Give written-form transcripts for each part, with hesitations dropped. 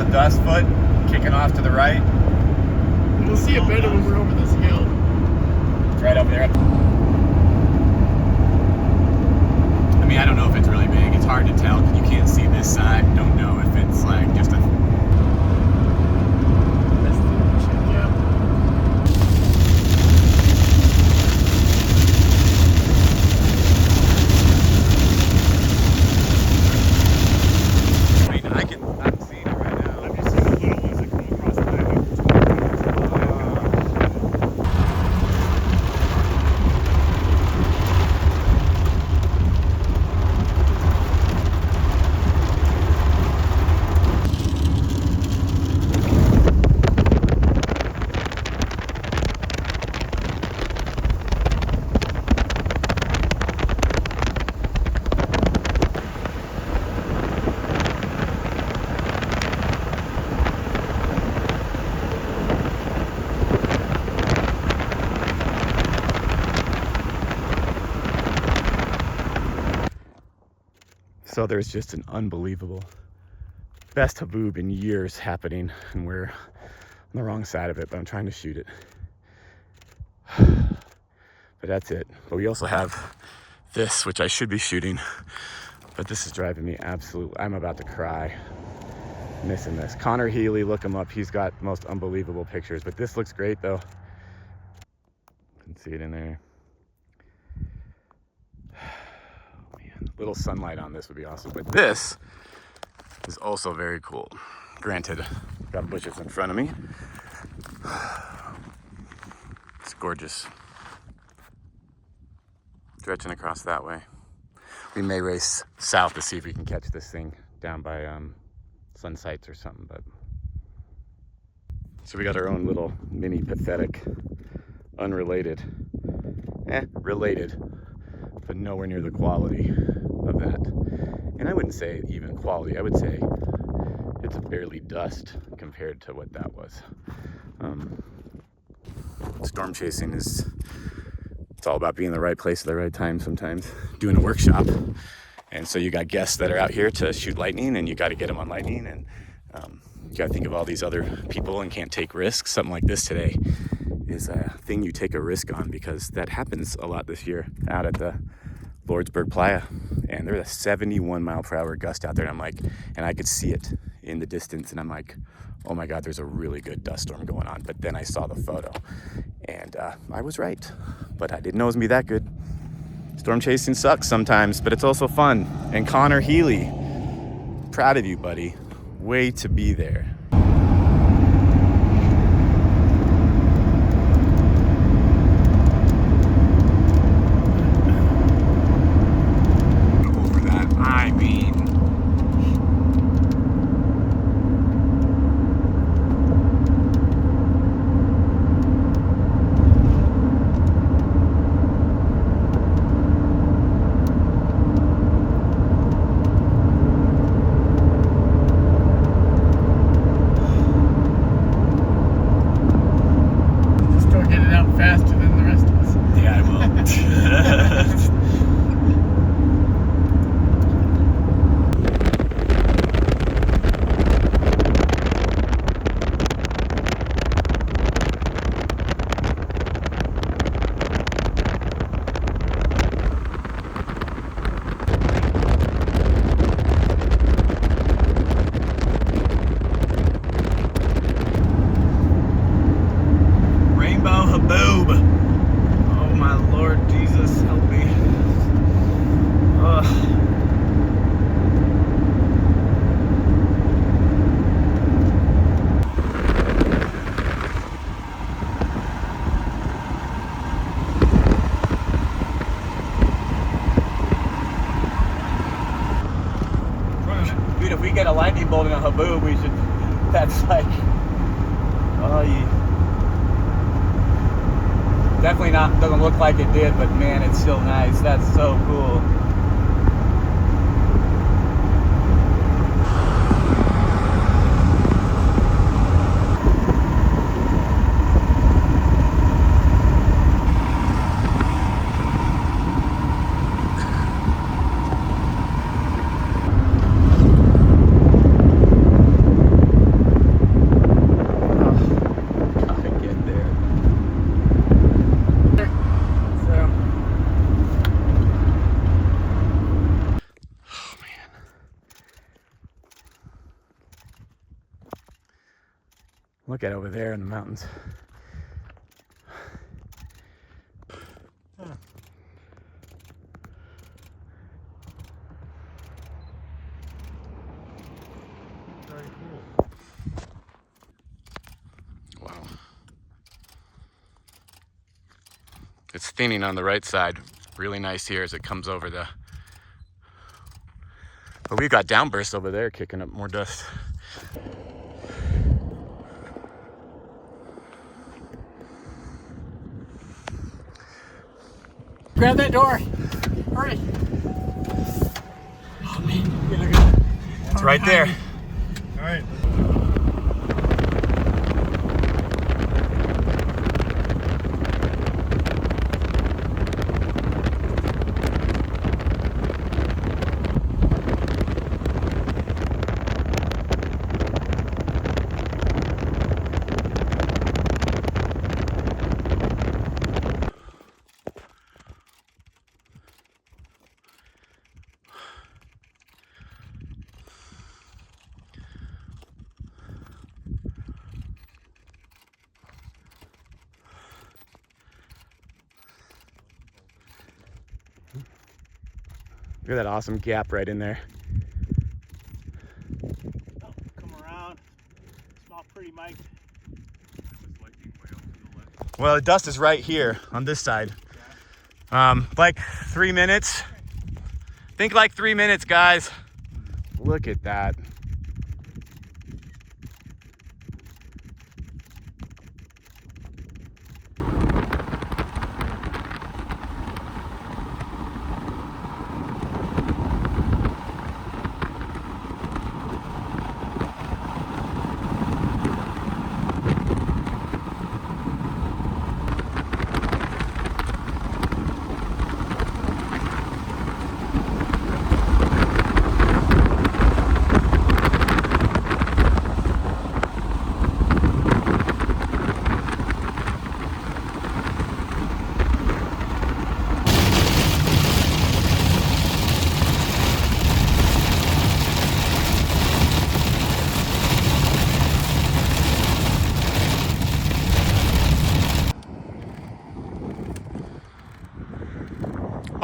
a dust foot kicking off to the right. We'll see it better when we're over this hill. It's right over there. I mean, I don't know if it's really big. It's hard to tell. You can't see this side. Don't know if it's like just a... So there's just an unbelievable best Haboob in years happening, and we're on the wrong side of it, but I'm trying to shoot it. But that's it. But we also have this, which I should be shooting, but this is driving me absolutely, I'm about to cry missing this. Connor Healy, look him up. He's got the most unbelievable pictures, but this looks great though. You can see it in there. Little sunlight on this would be awesome, but this is also very cool. Granted, got bushes in front of me. It's gorgeous. Stretching across that way. We may race south to see if we can catch this thing down by Sun Sights or something, but so we got our own little mini pathetic, unrelated, related, but nowhere near the quality of that. And I wouldn't say even quality, I would say it's barely dust compared to what that was. Storm chasing is, it's all about being in the right place at the right time sometimes, doing a workshop. And so you got guests that are out here to shoot lightning, and you got to get them on lightning, and you got to think of all these other people and can't take risks. Something like this today is a thing you take a risk on, because that happens a lot this year out at the Lordsburg Playa, and there's a 71 mile per hour gust out there, and I'm like, and I could see it in the distance, and I'm like, oh my God, there's a really good dust storm going on. But then I saw the photo, and I was right, but I didn't know it was gonna be that good. Storm chasing sucks sometimes, but it's also fun. And Connor Healy, proud of you, buddy. Way to be there. Haboob. Oh my Lord Jesus, help me. Dude, if we get a lightning bolt in a Haboob, we should, that's like, oh yeah. Definitely not, doesn't look like it did, but man, it's still nice. That's so cool. Look at over there in the mountains. Very cool. Wow. It's thinning on the right side. Really nice here as it comes over the... But we've got downbursts over there kicking up more dust. Grab that door. Hurry. Oh man, you look at it. It's right there. All right. Look at that awesome gap right in there. Oh, come around. Small pretty Mike. Well, the dust is right here on this side. Like 3 minutes. Think like 3 minutes, guys. Look at that.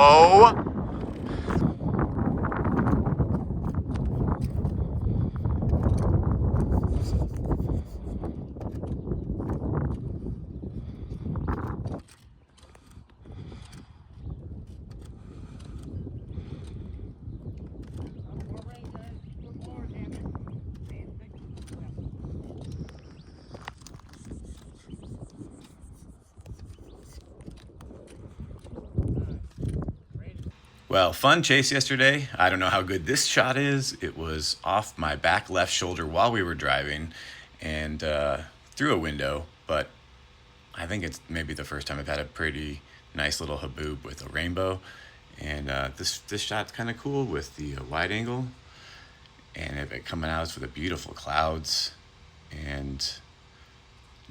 Oh. Well, fun chase yesterday. I don't know how good this shot is. It was off my back left shoulder while we were driving and through a window, but I think it's maybe the first time I've had a pretty nice little haboob with a rainbow. And this shot's kind of cool with the wide angle, and it coming out with the beautiful clouds and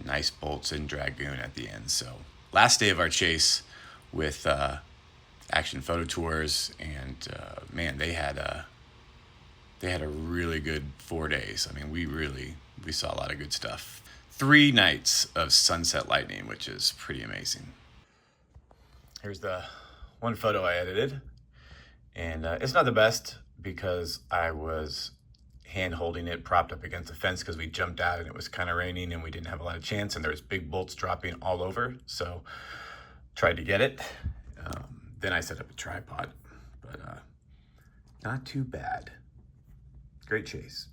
nice bolts and dragoon at the end. So last day of our chase with Action Photo Tours, and man, they had a really good 4 days. I mean, we saw a lot of good stuff. 3 nights of sunset lightning, which is pretty amazing. Here's the one photo I edited, and it's not the best because I was hand holding it propped up against the fence because we jumped out and it was kind of raining and we didn't have a lot of chance, and there was big bolts dropping all over, so tried to get it. Then I set up a tripod, but not too bad. Great chase.